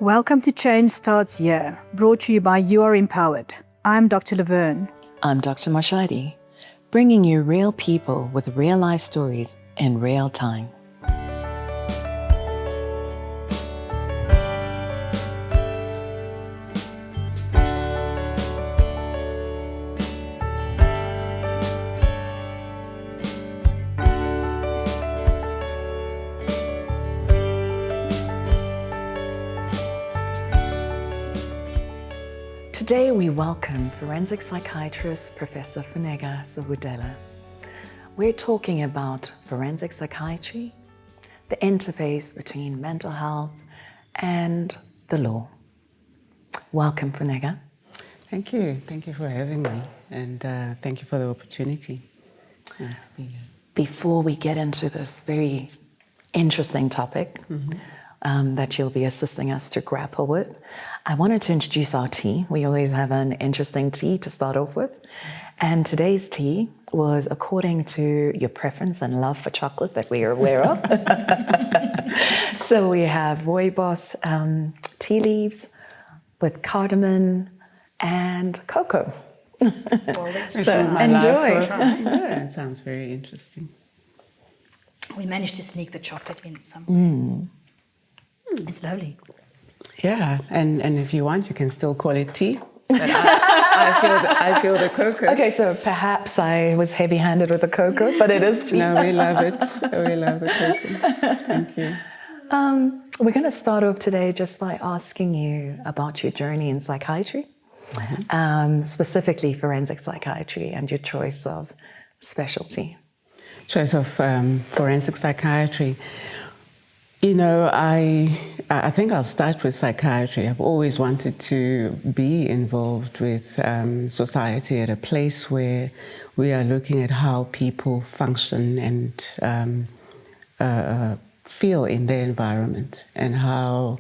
Welcome to Change Starts Here, brought to you by You Are Empowered. I'm Dr. Laverne. I'm Dr. Marshadi, bringing you real people with real life stories in real time. Today we welcome forensic psychiatrist Professor Funeka Sobudela. We're talking about forensic psychiatry, the interface between mental health and the law. Welcome, Funeka. Thank you. Thank you for having me, and thank you for the opportunity to be here. Before we get into this very interesting topic that you'll be assisting us to grapple with, I wanted to introduce our tea. We always have an interesting tea to start off with. And today's tea was according to your preference and love for chocolate that we are aware of. So we have rooibos tea leaves with cardamom and cocoa. So enjoy. Yeah, it sounds very interesting. We managed to sneak the chocolate in some. It's lovely. Yeah, and if you want, you can still call it tea. But I feel the cocoa. Okay, so perhaps I was heavy-handed with the cocoa, but it is tea. No, we love it. We love the cocoa. Thank you. We're going to start off today just by asking you about your journey in psychiatry, specifically forensic psychiatry and your choice of specialty. Choice of forensic psychiatry. You know, I think I'll start with psychiatry. I've always wanted to be involved with society at a place where we are looking at how people function and feel in their environment, and how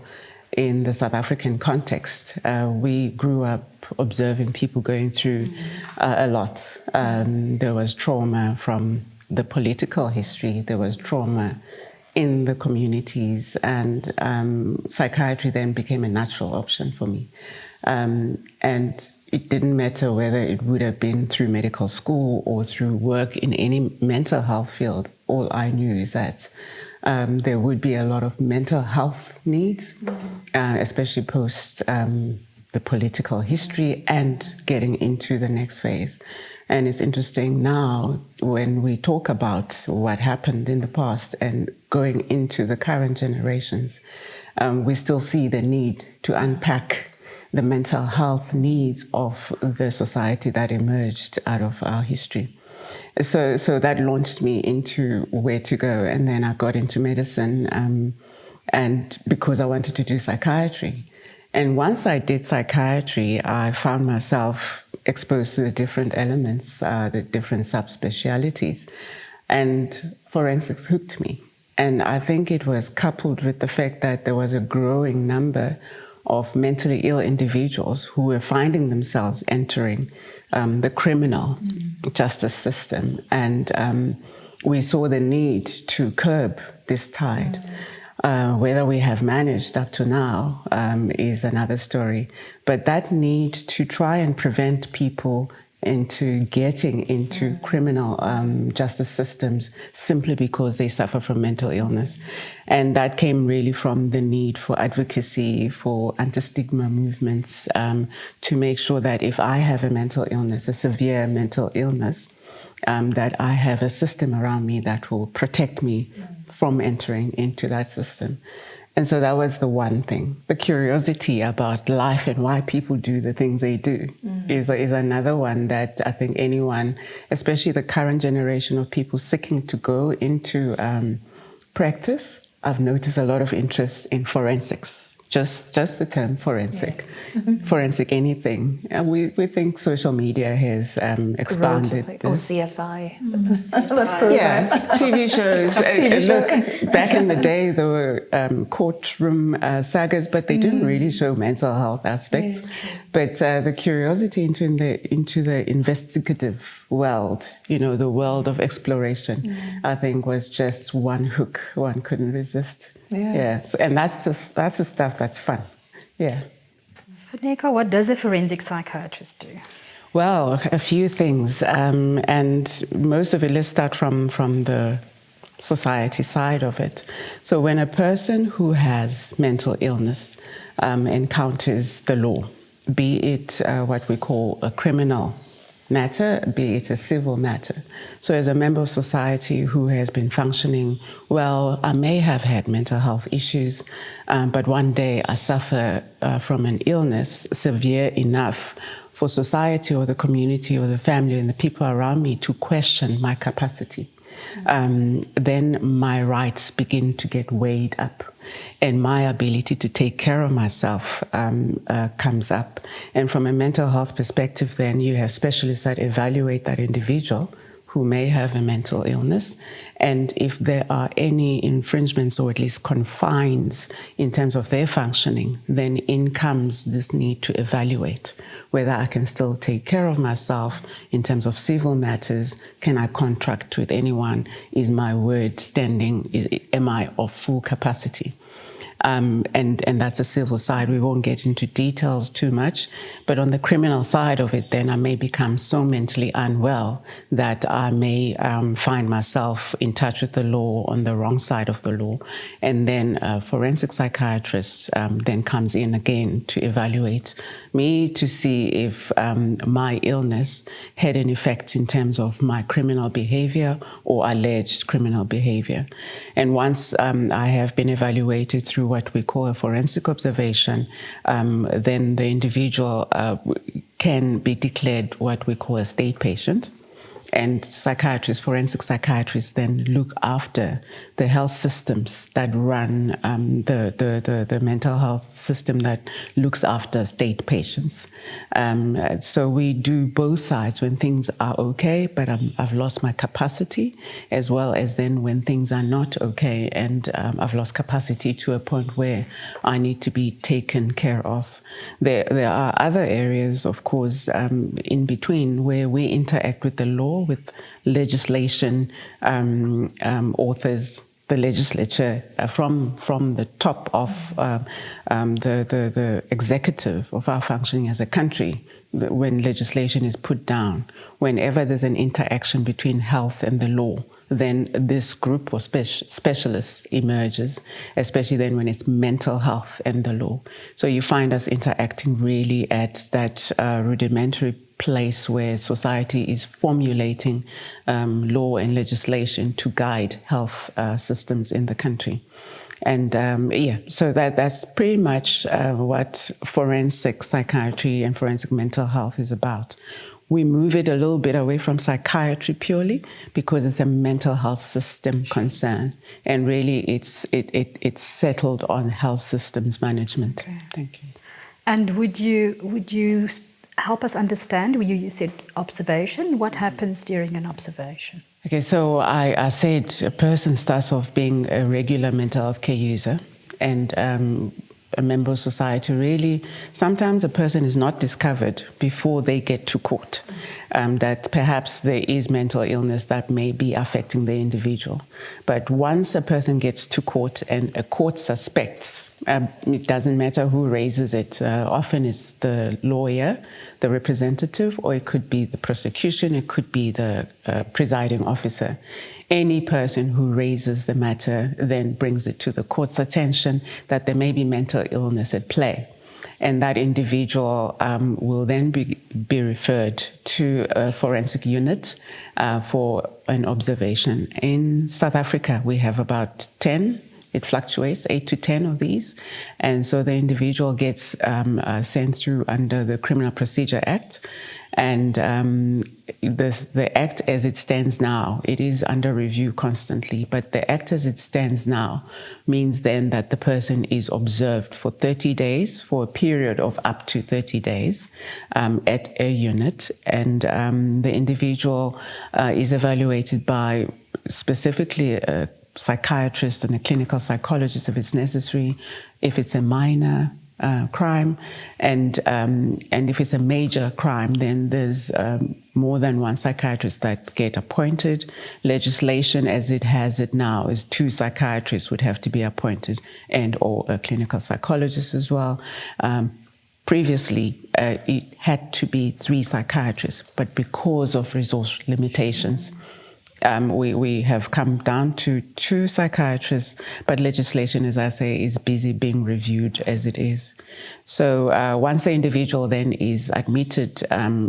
in the South African context we grew up observing people going through a lot. There was trauma from the political history, there was trauma in the communities, and psychiatry then became a natural option for me. And it didn't matter whether it would have been through medical school or through work in any mental health field. All I knew is that there would be a lot of mental health needs, especially post the political history and getting into the next phase. And it's interesting now when we talk about what happened in the past and going into the current generations, we still see the need to unpack the mental health needs of the society that emerged out of our history. So that launched me into where to go. And then I got into medicine, and because I wanted to do psychiatry. And once I did psychiatry, I found myself exposed to the different elements, the different subspecialties, and forensics hooked me. And I think it was coupled with the fact that there was a growing number of mentally ill individuals who were finding themselves entering the criminal justice system. And we saw the need to curb this tide. Whether we have managed up to now is another story. But that need to try and prevent people into getting into criminal justice systems simply because they suffer from mental illness. And that came really from the need for advocacy, for anti-stigma movements, to make sure that if I have a mental illness, a severe mental illness, that I have a system around me that will protect me from entering into that system. And so that was the one thing. The curiosity about life and why people do the things they do is another one that I think anyone, especially the current generation of people seeking to go into practice, I've noticed a lot of interest in forensics. Just the term forensic. Yes. Forensic anything. And we think social media has expanded. Or CSI. Yeah, TV shows. Look, back in the day, there were courtroom sagas, but they didn't really show mental health aspects. But the curiosity into the investigative world, the world of exploration, I think was just one hook one couldn't resist. Yeah. So, and that's the stuff that's fun. Yeah. Funeka, what does a forensic psychiatrist do? Well, a few things, and most of it, let's start from the society side of it. So when a person who has mental illness encounters the law, be it what we call a criminal matter, be it a civil matter. So as a member of society who has been functioning well, I may have had mental health issues, but one day I suffer from an illness severe enough for society or the community or the family and the people around me to question my capacity. Then my rights begin to get weighed up, and my ability to take care of myself comes up. And from a mental health perspective, then you have specialists that evaluate that individual who may have a mental illness, and if there are any infringements or at least confines in terms of their functioning, then in comes this need to evaluate whether I can still take care of myself in terms of civil matters. Can I contract with anyone? Is my word standing? Am I of full capacity? And that's a civil side. We won't get into details too much, but on the criminal side of it, then I may become so mentally unwell that I may find myself in touch with the law on the wrong side of the law. And then a forensic psychiatrist then comes in again to evaluate me to see if my illness had an effect in terms of my criminal behavior or alleged criminal behavior. And once I have been evaluated through what we call a forensic observation, then the individual can be declared what we call a state patient. And psychiatrists, forensic psychiatrists, then look after the health systems that run the mental health system that looks after state patients. So we do both sides when things are okay, but I've lost my capacity, as well as then when things are not okay and I've lost capacity to a point where I need to be taken care of. There are other areas, of course, in between where we interact with the law, with legislation, authors, the legislature, from the top of the executive of our functioning as a country. When legislation is put down, whenever there's an interaction between health and the law, then this group of specialists emerges, especially then when it's mental health and the law. So you find us interacting really at that rudimentary place where society is formulating law and legislation to guide health systems in the country. And so that's pretty much what forensic psychiatry and forensic mental health is about. We move it a little bit away from psychiatry purely because it's a mental health system concern, and really it's settled on health systems management. Okay. Thank you. And would you help us understand? You said observation. What happens during an observation? Okay, so I said a person starts off being a regular mental health care user and a member of society. Really, sometimes a person is not discovered before they get to court, that perhaps there is mental illness that may be affecting the individual. But once a person gets to court and a court suspects, it doesn't matter who raises it. Often it's the lawyer, the representative, or it could be the prosecution, it could be the presiding officer. Any person who raises the matter then brings it to the court's attention that there may be mental illness at play. And that individual will then be referred to a forensic unit for an observation. In South Africa, we have about 10. It fluctuates, 8 to 10 of these. And so the individual gets sent through under the Criminal Procedure Act. And the Act as it stands now, it is under review constantly, but the Act as it stands now means then that the person is observed for 30 days, for a period of up to 30 days at a unit. And the individual is evaluated by specifically a psychiatrist and a clinical psychologist if it's necessary, if it's a minor crime, and if it's a major crime, then there's more than one psychiatrist that get appointed. Legislation as it has it now is 2 psychiatrists would have to be appointed and or a clinical psychologist as well. Previously, it had to be 3 psychiatrists, but because of resource limitations, we have come down to 2 psychiatrists, but legislation, as I say, is busy being reviewed as it is. So once the individual then is admitted,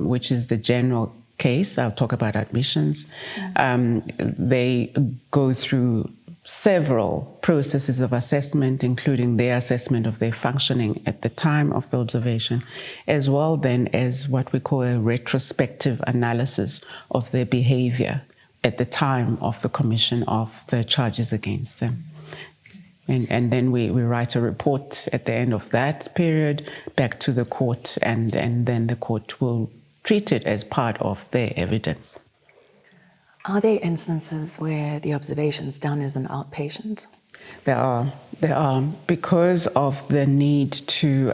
which is the general case, I'll talk about admissions, they go through several processes of assessment, including their assessment of their functioning at the time of the observation, as well then as what we call a retrospective analysis of their behavior at the time of the commission of the charges against them. And then we write a report at the end of that period back to the court, and then the court will treat it as part of their evidence. Are there instances where the observation is done as an outpatient? There are, because of the need to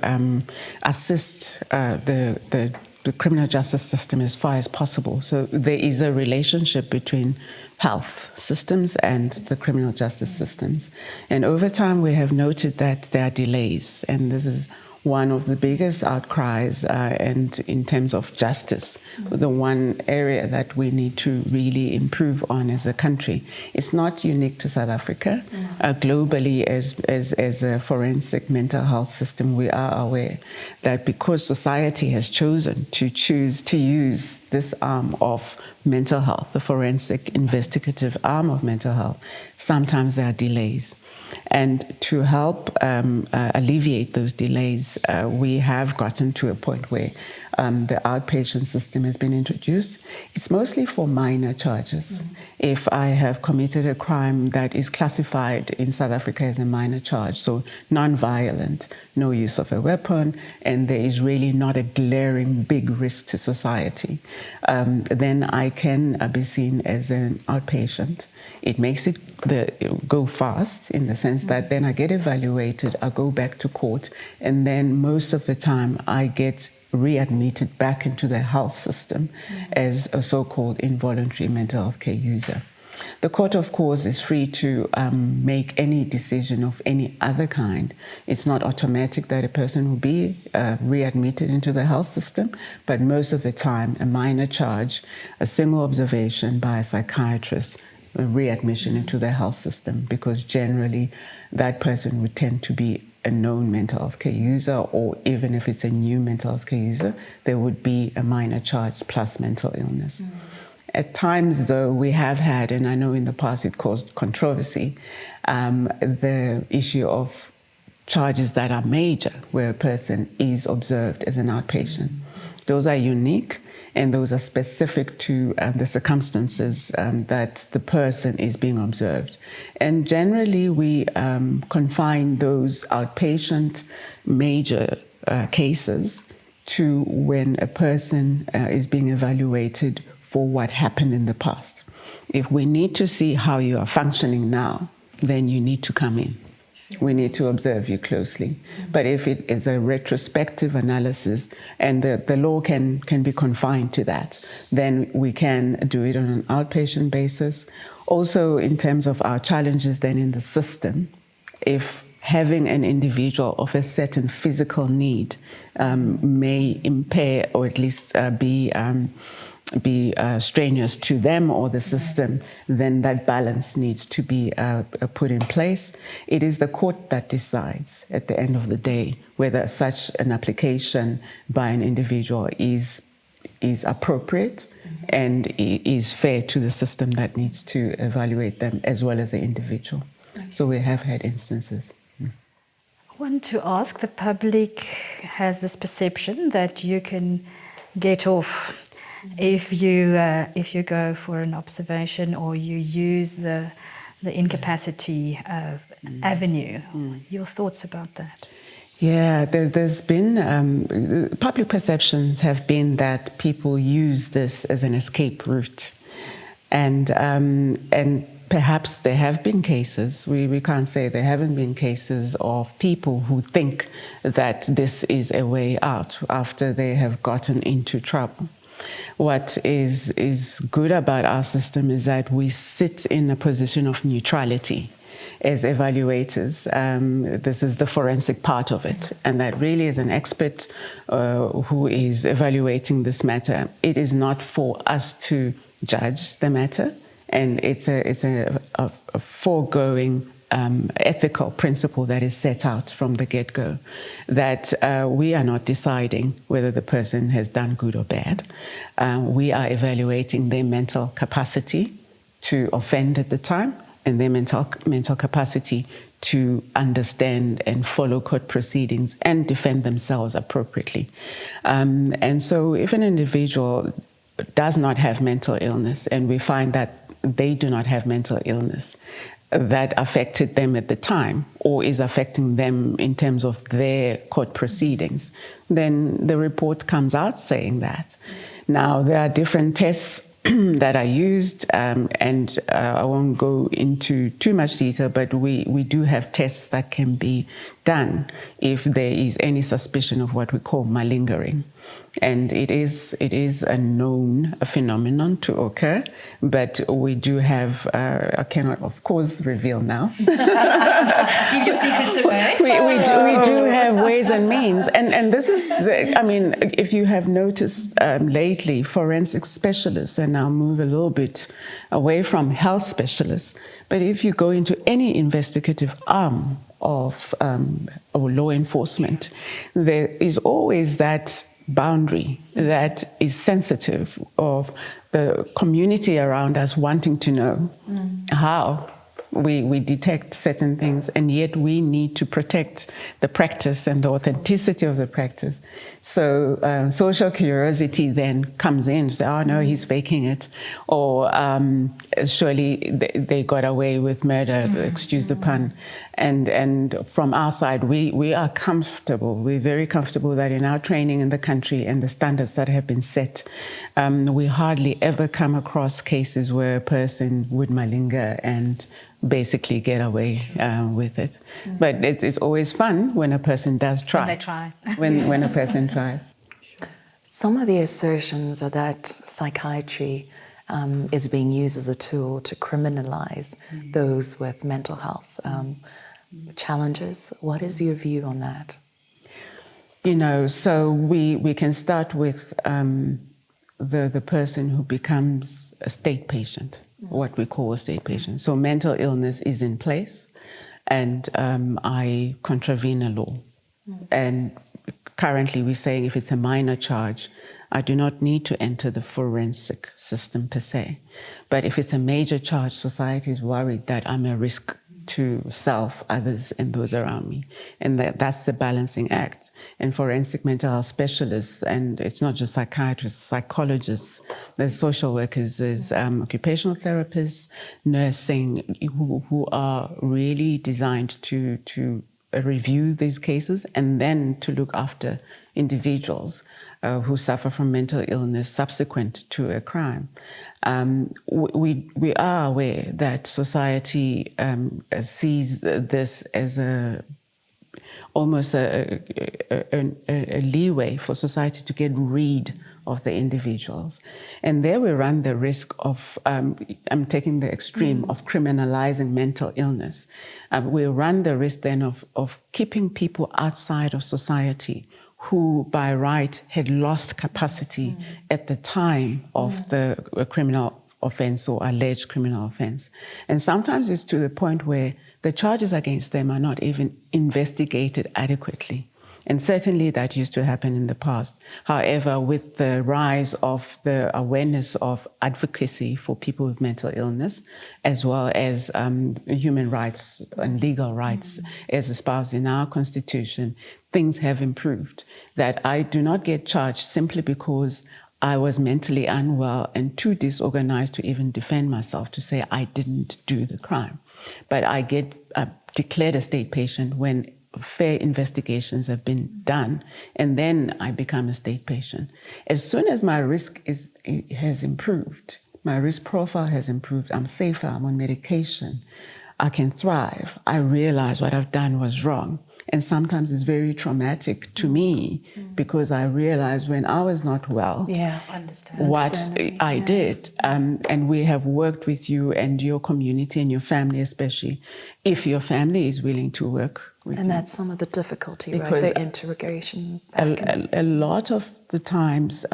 assist the criminal justice system as far as possible. So there is a relationship between health systems and the criminal justice systems. And over time, we have noted that there are delays, and this is one of the biggest outcries, and in terms of justice, the one area that we need to really improve on as a country. It's not unique to South Africa. Globally, as a forensic mental health system, we are aware that because society has chosen to use this arm of mental health, the forensic investigative arm of mental health, sometimes there are delays. And to help alleviate those delays, we have gotten to a point where the outpatient system has been introduced. It's mostly for minor charges. If I have committed a crime that is classified in South Africa as a minor charge, so non-violent, no use of a weapon, and there is really not a glaring big risk to society, then I can be seen as an outpatient. It makes it go fast in the sense that then I get evaluated, I go back to court, and then most of the time I get readmitted back into the health system as a so-called involuntary mental health care user. The court, of course, is free to make any decision of any other kind. It's not automatic that a person will be readmitted into the health system, but most of the time, a minor charge, a single observation by a psychiatrist, a readmission into the health system, because generally that person would tend to be a known mental health care user, or even if it's a new mental health care user, there would be a minor charge plus mental illness. At times, though, we have had, and I know in the past it caused controversy, the issue of charges that are major, where a person is observed as an outpatient. Those are unique, and those are specific to the circumstances that the person is being observed. And generally, we confine those outpatient major cases to when a person is being evaluated for what happened in the past. If we need to see how you are functioning now, then you need to come in. We need to observe you closely. But if it is a retrospective analysis and the law can be confined to that, then we can do it on an outpatient basis. Also, in terms of our challenges then in the system, if having an individual of a certain physical need may impair or at least be strenuous to them or the system, then that balance needs to be put in place. It is the court that decides at the end of the day whether such an application by an individual is appropriate and is fair to the system that needs to evaluate them as well as the individual. So we have had instances. I want to ask, the public has this perception that you can get off if you go for an observation or you use the incapacity avenue. Your thoughts about that? Yeah, there's been public perceptions have been that people use this as an escape route, and perhaps there have been cases. We can't say there haven't been cases of people who think that this is a way out after they have gotten into trouble. What is good about our system is that we sit in a position of neutrality as evaluators. This is the forensic part of it, and that really is an expert who is evaluating this matter. It is not for us to judge the matter, and it's a foregoing ethical principle that is set out from the get-go, that we are not deciding whether the person has done good or bad. We are evaluating their mental capacity to offend at the time, and their mental capacity to understand and follow court proceedings and defend themselves appropriately. And so if an individual does not have mental illness, and we find that they do not have mental illness that affected them at the time or is affecting them in terms of their court proceedings, then the report comes out saying that. Now, there are different tests that are used, and I won't go into too much detail, but we do have tests that can be done if there is any suspicion of what we call malingering. And it is a known phenomenon to occur, but we do have, I cannot, of course, reveal now. Give your secrets away. We do have ways and means. And this is, if you have noticed lately, forensic specialists, and I'll move a little bit away from health specialists, but if you go into any investigative arm of or law enforcement, there is always that boundary that is sensitive of the community around us wanting to know how we detect certain things, and yet we need to protect the practice and the authenticity of the practice. So social curiosity then comes in, say, oh no, he's faking it, or surely they got away with murder, excuse the pun. And from our side, we are comfortable, we're very comfortable that in our training in the country and the standards that have been set, we hardly ever come across cases where a person would malinger and basically get away with it. But it's always fun when a person does try. When they try. When a person tries. Some of the assertions are that psychiatry is being used as a tool to criminalize those with mental health challenges. What is your view on that? So we can start with the person who becomes a state patient, what we call a state patient. So mental illness is in place, and I contravene a law. And currently we're saying if it's a minor charge, I do not need to enter the forensic system per se. But if it's a major charge, society is worried that I'm a risk to self, others, and those around me. And that's the balancing act. And forensic mental health specialists, and it's not just psychiatrists, psychologists, there's social workers, there's occupational therapists, nursing, who are really designed to review these cases and then to look after individuals who suffer from mental illness subsequent to a crime. We are aware that society sees this as almost a leeway for society to get rid of the individuals. And there we run the risk of, I'm taking the extreme of criminalizing mental illness. We run the risk then of keeping people outside of society who by right had lost capacity at the time of the criminal offense or alleged criminal offense. And sometimes it's to the point where the charges against them are not even investigated adequately. And certainly that used to happen in the past. However, with the rise of the awareness of advocacy for people with mental illness, as well as human rights and legal rights as espoused in our Constitution, things have improved. That I do not get charged simply because I was mentally unwell and too disorganized to even defend myself, to say I didn't do the crime. But I get declared a state patient when fair investigations have been done, and then I become a state patient. As soon as my risk has improved, my risk profile has improved, I'm safer, I'm on medication, I can thrive, I realize what I've done was wrong, And sometimes it's very traumatic to me because I realized when I was not well, Yeah, I understand. what I did. And we have worked with you and your community and your family especially, if your family is willing to work with And you. that's some of the difficulty, right? Because The interrogation. back and- A lot of the times,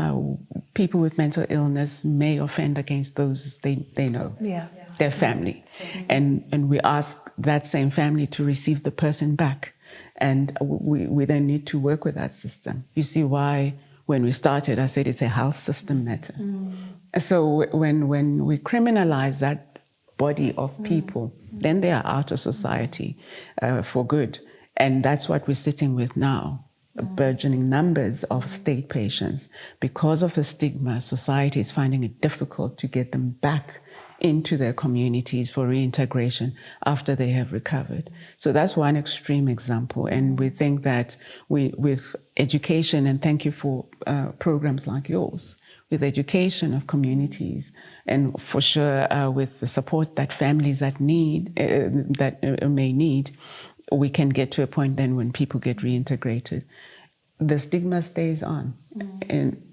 people with mental illness may offend against those they know, Yeah. their family. And we ask that same family to receive the person back. And we then need to work with that system. You see why when we started, I said it's a health system matter. So when we criminalize that body of people, then they are out of society for good. And that's what we're sitting with now, burgeoning numbers of state patients. Because of the stigma, society is finding it difficult to get them back into their communities for reintegration after they have recovered. So that's one extreme example. And we think that with education, and thank you for programs like yours, with education of communities, and for sure with the support that families that may need, we can get to a point then when people get reintegrated. The stigma stays on,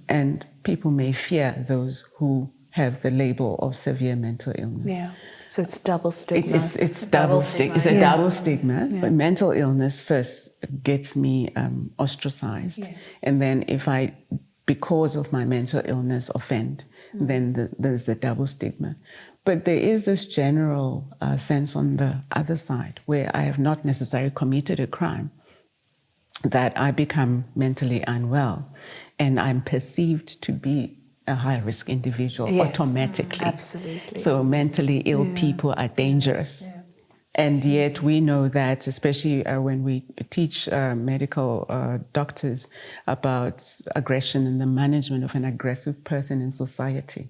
and people may fear those who have the label of severe mental illness. Yeah. So it's double stigma. It's double stigma. It's a double stigma. But mental illness first gets me ostracized, and then if I, because of my mental illness, offend, then there's the double stigma. But there is this general sense on the other side where I have not necessarily committed a crime, that I become mentally unwell and I'm perceived to be a high-risk individual automatically. Absolutely. So mentally ill people are dangerous. Yeah. And yet we know that, especially when we teach medical doctors about aggression and the management of an aggressive person in society,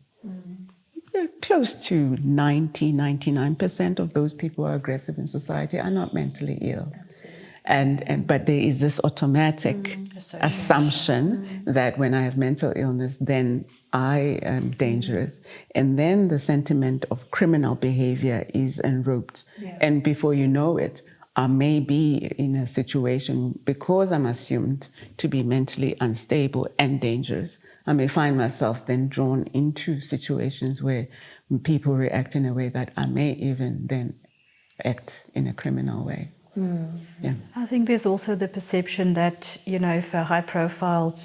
close to 99% of those people who are aggressive in society are not mentally ill. Absolutely. But there is this automatic assumption that when I have mental illness, then I am dangerous. And then the sentiment of criminal behavior is enroped. Yeah. And before you know it, I may be in a situation, because I'm assumed to be mentally unstable and dangerous, I may find myself then drawn into situations where people react in a way that I may even then act in a criminal way. Yeah. I think there's also the perception that, if a high-profile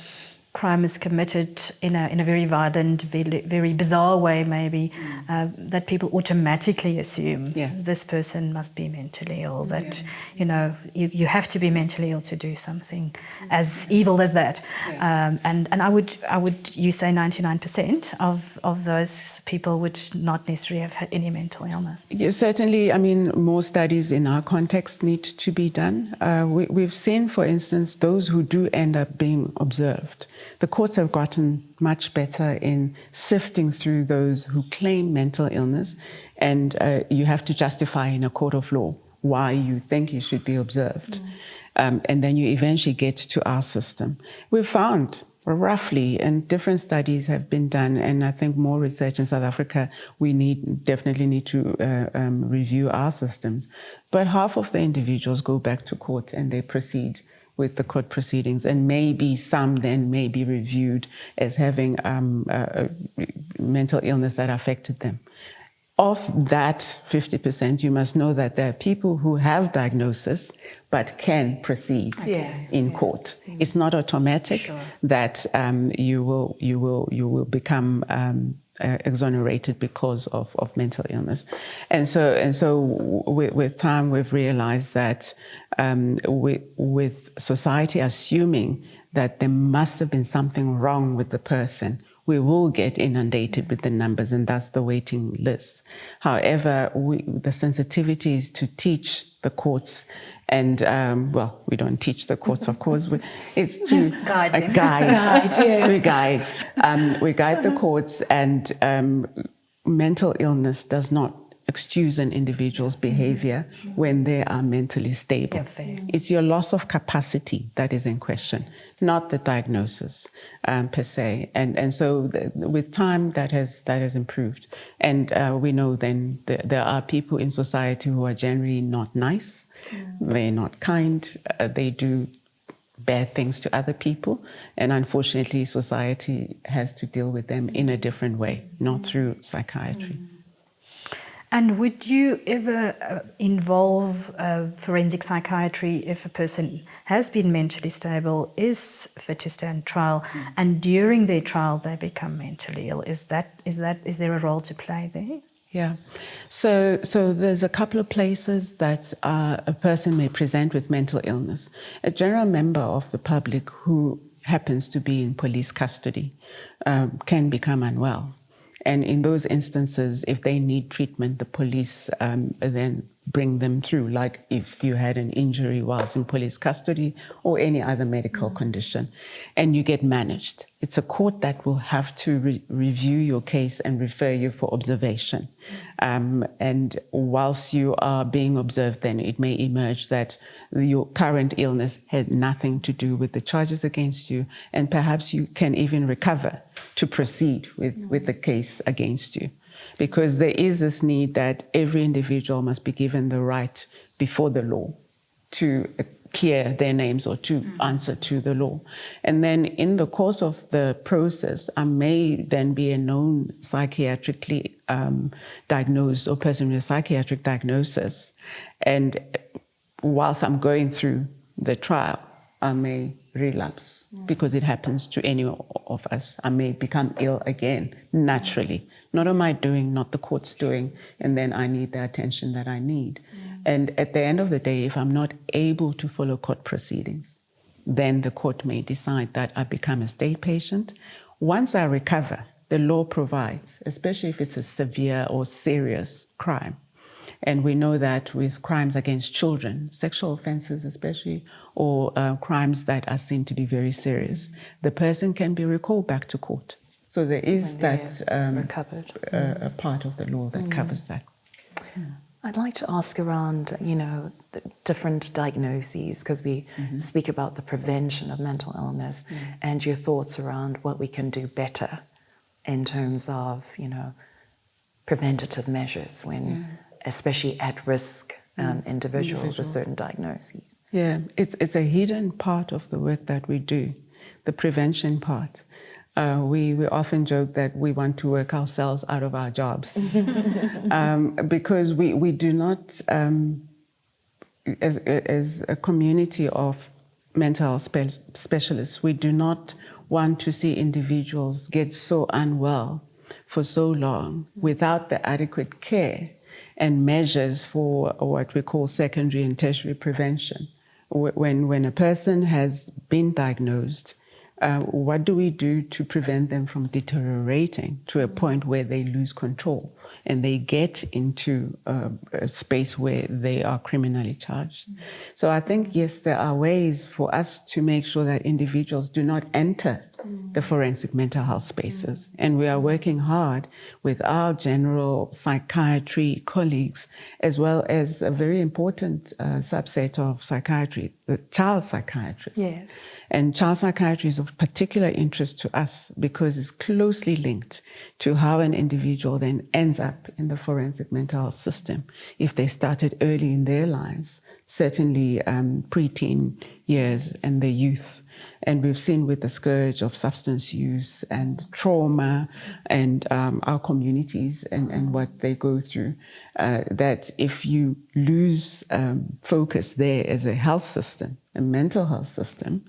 crime is committed in a very violent, very bizarre way, maybe, that people automatically assume this person must be mentally ill, that, you have to be mentally ill to do something as evil as that. And I would you say 99% of those people would not necessarily have had any mental illness? Yes, certainly. I mean, more studies in our context need to be done. We've seen, for instance, those who do end up being observed. The courts have gotten much better in sifting through those who claim mental illness, and you have to justify in a court of law why you think you should be observed. And then you eventually get to our system. We've found roughly, and different studies have been done, and I think more research in South Africa, we definitely need to review our systems. But half of the individuals go back to court and they proceed with the court proceedings, and maybe some then may be reviewed as having mental illness that affected them. Of that 50%, you must know that there are people who have diagnosis but can proceed in court. It's not automatic that you will become exonerated because of mental illness. And so with time we've realized that with society assuming that there must have been something wrong with the person, we will get inundated with the numbers, and that's the waiting list. However, the sensitivity is to teach the courts, and we don't teach the courts, of course. It's to guide them. We guide the courts, and mental illness does not excuse an individual's behavior when they are mentally stable. Yeah, fair. It's your loss of capacity that is in question, not the diagnosis per se. And so with time, that has improved. And we know then there are people in society who are generally not nice, they're not kind, they do bad things to other people, and unfortunately society has to deal with them in a different way, not through psychiatry. And would you ever involve forensic psychiatry if a person has been mentally stable, is fit to stand trial, and during their trial they become mentally ill? Is there a role to play there? Yeah, so there's a couple of places that a person may present with mental illness. A general member of the public who happens to be in police custody can become unwell. And in those instances, if they need treatment, the police then bring them through, like if you had an injury whilst in police custody or any other medical condition, and you get managed. It's a court that will have to review your case and refer you for observation. And whilst you are being observed, then it may emerge that your current illness had nothing to do with the charges against you, and perhaps you can even recover to proceed with the case against you. Because there is this need that every individual must be given the right before the law to clear their names or to answer to the law. And then in the course of the process, I may then be a known psychiatrically diagnosed or person with a psychiatric diagnosis. And whilst I'm going through the trial, I may relapse because it happens to any of us. I may become ill again, naturally. Not on my doing, not the court's doing, and then I need the attention that I need. And at the end of the day, if I'm not able to follow court proceedings, then the court may decide that I become a state patient. Once I recover, the law provides, especially if it's a severe or serious crime. And we know that with crimes against children, sexual offenses especially, or crimes that are seen to be very serious, the person can be recalled back to court. So there is that a part of the law that covers that. I'd like to ask around, the different diagnoses, because we speak about the prevention of mental illness, and your thoughts around what we can do better in terms of, preventative measures when, especially at-risk individuals with certain diagnoses. Yeah, it's a hidden part of the work that we do, the prevention part. We often joke that we want to work ourselves out of our jobs because we do not, as a community of mental health specialists, we do not want to see individuals get so unwell for so long without the adequate care and measures for what we call secondary and tertiary prevention. When a person has been diagnosed, what do we do to prevent them from deteriorating to a point where they lose control and they get into a space where they are criminally charged? So I think, yes, there are ways for us to make sure that individuals do not enter the forensic mental health spaces. And we are working hard with our general psychiatry colleagues, as well as a very important subset of psychiatry, the child psychiatrists. Yes. And child psychiatry is of particular interest to us because it's closely linked to how an individual then ends up in the forensic mental health system. If they started early in their lives, certainly preteen years and the youth. And we've seen with the scourge of substance use and trauma and our communities and what they go through, that if you lose focus there as a health system, a mental health system,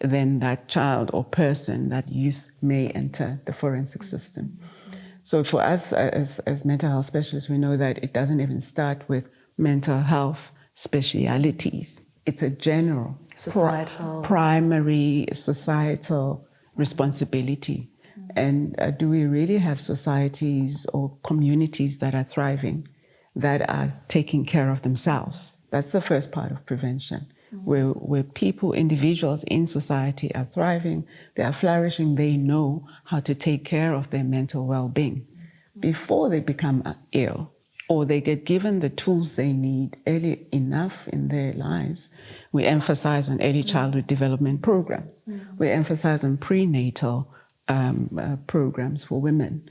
then that child or person, that youth may enter the forensic system. So for us as mental health specialists, we know that it doesn't even start with mental health specialities. It's a general, primary societal responsibility. And do we really have societies or communities that are thriving, that are taking care of themselves? That's the first part of prevention. Where people, individuals in society are thriving, they are flourishing, they know how to take care of their mental well-being before they become ill or they get given the tools they need early enough in their lives, we emphasize on early childhood development programs. We emphasize on prenatal programs for women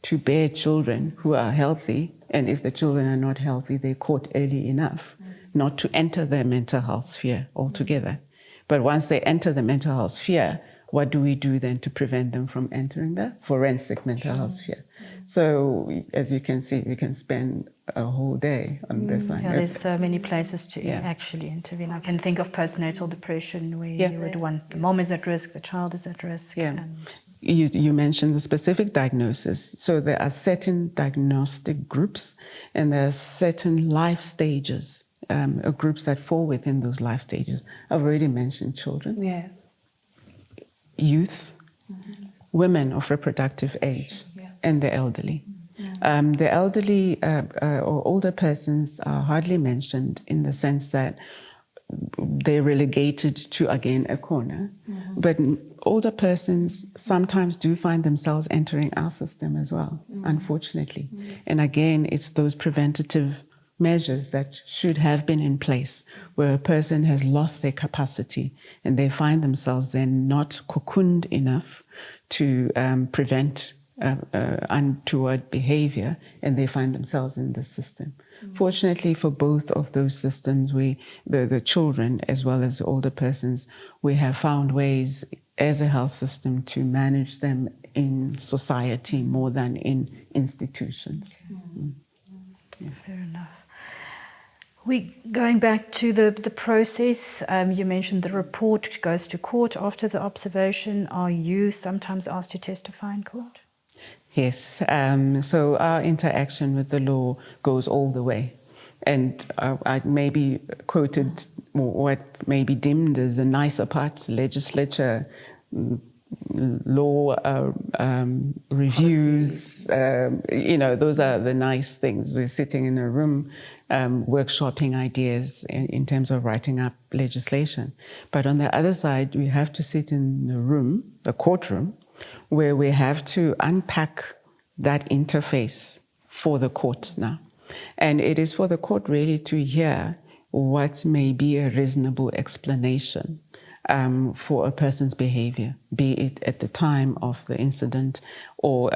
to bear children who are healthy, and if the children are not healthy, they're caught early enough not to enter the mental health sphere altogether. But once they enter the mental health sphere, what do we do then to prevent them from entering the forensic mental health sphere? So, as you can see, we can spend a whole day on this one. Yeah, there's so many places to actually intervene. I can think of postnatal depression, where you would want the mom is at risk, the child is at risk. Yeah. And You mentioned the specific diagnosis. So there are certain diagnostic groups, and there are certain life stages, groups that fall within those life stages. I've already mentioned children. Yes. Youth, women of reproductive age, and the elderly. The elderly or older persons are hardly mentioned in the sense that they're relegated to, again, a corner. But older persons sometimes do find themselves entering our system as well, unfortunately. And again, it's those preventative measures that should have been in place where a person has lost their capacity and they find themselves then not cocooned enough to prevent untoward behavior, and they find themselves in the system. Fortunately for both of those systems, the children as well as the older persons, we have found ways as a health system to manage them in society more than in institutions. Fair enough. Going back to the process, you mentioned the report goes to court after the observation. Are you sometimes asked to testify in court? Yes, so our interaction with the law goes all the way. And I maybe quoted what may be deemed as the nicer part, legislature, law reviews, those are the nice things. We're sitting in a room workshopping ideas in terms of writing up legislation. But on the other side, we have to sit in the room, the courtroom, where we have to unpack that interface for the court now. And it is for the court really to hear what may be a reasonable explanation for a person's behavior, be it at the time of the incident or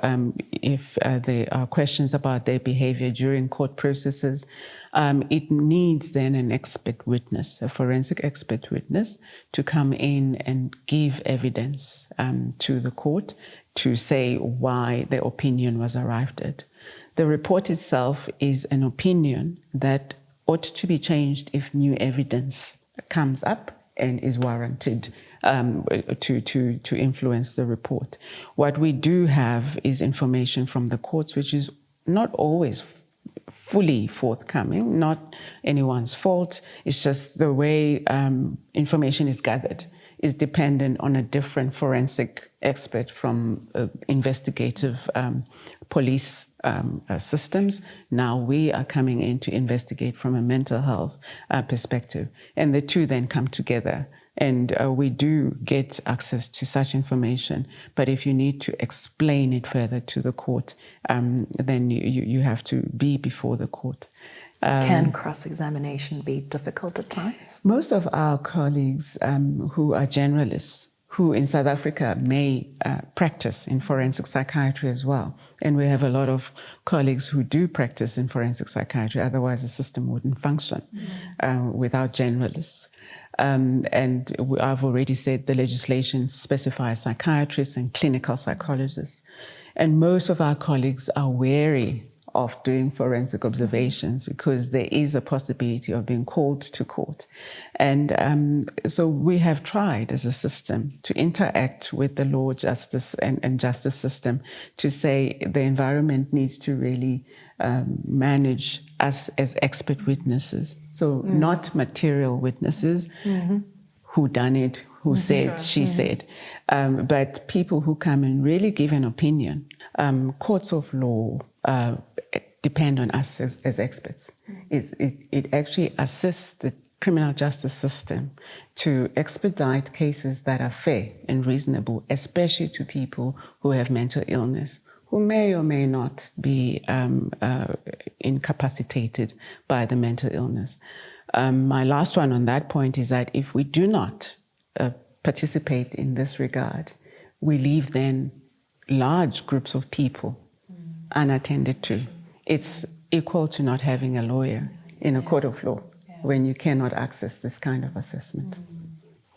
if there are questions about their behavior during court processes. It needs then an expert witness, a forensic expert witness, to come in and give evidence to the court to say why the opinion was arrived at. The report itself is an opinion that ought to be changed if new evidence comes up and is warranted to influence the report. What we do have is information from the courts, which is not always fully forthcoming, not anyone's fault. It's just the way information is gathered is dependent on a different forensic expert from investigative police systems. Now we are coming in to investigate from a mental health perspective. And the two then come together. And we do get access to such information. But if you need to explain it further to the court, then you have to be before the court. Can cross-examination be difficult at times? Most of our colleagues who are generalists, who in South Africa may practice in forensic psychiatry as well. And we have a lot of colleagues who do practice in forensic psychiatry, otherwise the system wouldn't function without generalists. And I've already said the legislation specifies psychiatrists and clinical psychologists. And most of our colleagues are wary of doing forensic observations because there is a possibility of being called to court. And so we have tried as a system to interact with the law, justice and justice system to say the environment needs to really manage us as expert witnesses. So not material witnesses, who done it, who said, she said, but people who come and really give an opinion. Courts of law depend on us as experts. It actually assists the criminal justice system to expedite cases that are fair and reasonable, especially to people who have mental illness, who may or may not be incapacitated by the mental illness. My last one on that point is that if we do not participate in this regard, we leave then large groups of people unattended to. It's equal to not having a lawyer in a court of law when you cannot access this kind of assessment.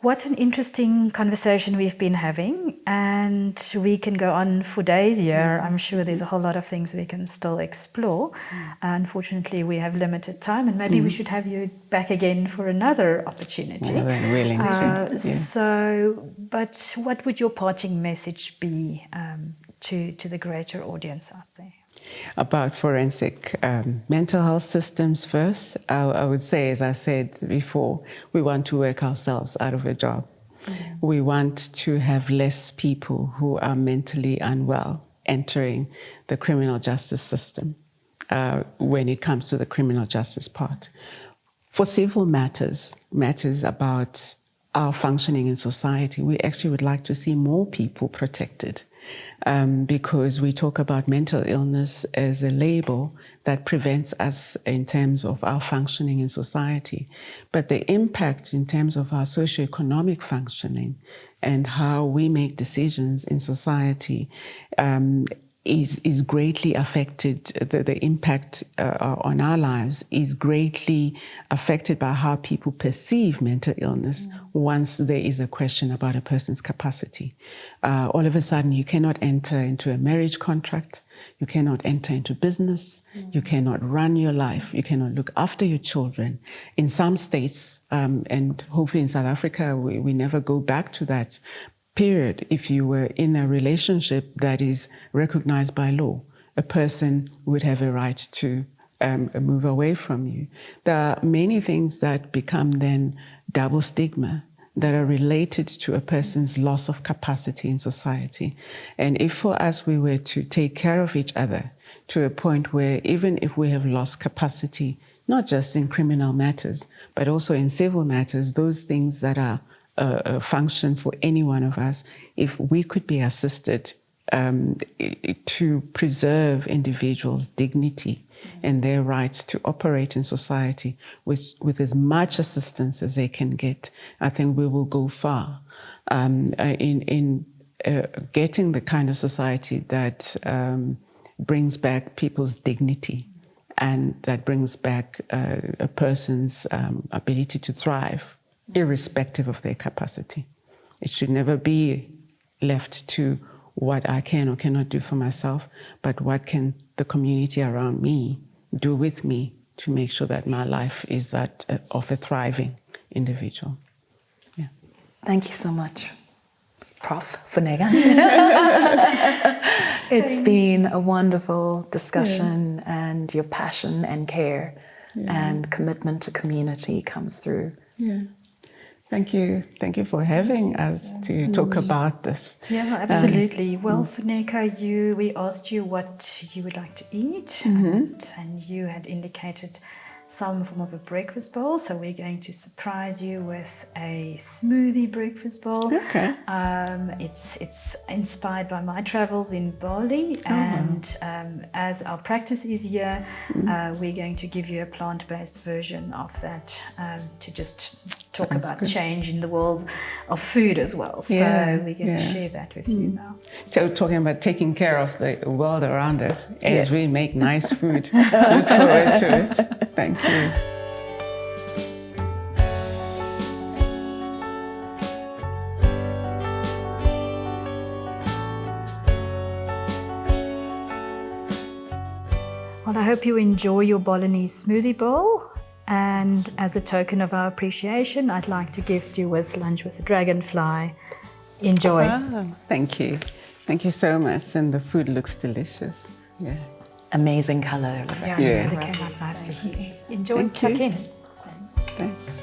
What an interesting conversation we've been having, and we can go on for days here. I'm sure there's a whole lot of things we can still explore. Unfortunately, we have limited time, and maybe we should have you back again for another opportunity. More than willing to. Yeah. So, but what would your parting message be to the greater audience out there? About forensic mental health systems first, I would say, as I said before, we want to work ourselves out of a job. We want to have less people who are mentally unwell entering the criminal justice system when it comes to the criminal justice part. For civil matters about our functioning in society, we actually would like to see more people protected. Because we talk about mental illness as a label that prevents us in terms of our functioning in society. But the impact in terms of our socioeconomic functioning and how we make decisions in society is greatly affected, the impact on our lives is greatly affected by how people perceive mental illness once there is a question about a person's capacity. All of a sudden, you cannot enter into a marriage contract, you cannot enter into business, you cannot run your life, you cannot look after your children. In some states, and hopefully in South Africa, we never go back to that period. If you were in a relationship that is recognized by law, a person would have a right to move away from you. There are many things that become then double stigma that are related to a person's loss of capacity in society. And if for us we were to take care of each other to a point where even if we have lost capacity, not just in criminal matters, but also in civil matters, those things that are a function for any one of us, if we could be assisted to preserve individuals' dignity and their rights to operate in society with as much assistance as they can get, I think we will go far in getting the kind of society that brings back people's dignity and that brings back a person's ability to thrive, irrespective of their capacity. It should never be left to what I can or cannot do for myself, but what can the community around me do with me to make sure that my life is that of a thriving individual. Yeah. Thank you so much, Prof. Funeka. It's been a wonderful discussion, and your passion and care and commitment to community comes through. Yeah. Thank you for having us to talk about this. Yeah, absolutely. Well, Funeka, we asked you what you would like to eat, and you had indicated some form of a breakfast bowl. So we're going to surprise you with a smoothie breakfast bowl. Okay. It's inspired by my travels in Bali, and as our practice is here, we're going to give you a plant-based version of that to just talk Sounds about good. change in the world of food as well. So we're going to share that with you now. So talking about taking care of the world around us as Yes. we make nice food. Look forward to it. Thank you. Well, I hope you enjoy your Balinese smoothie bowl. And as a token of our appreciation, I'd like to gift you with Lunch with a Dragonfly. Enjoy. Thank you. Thank you so much. And the food looks delicious. Yeah. Amazing color. Yeah, Yeah. the colour came out nicely. Enjoy. Thank Tuck you. in. Thanks.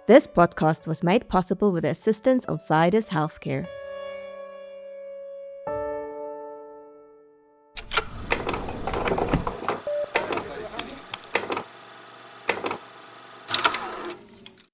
This podcast was made possible with the assistance of Zydus Healthcare.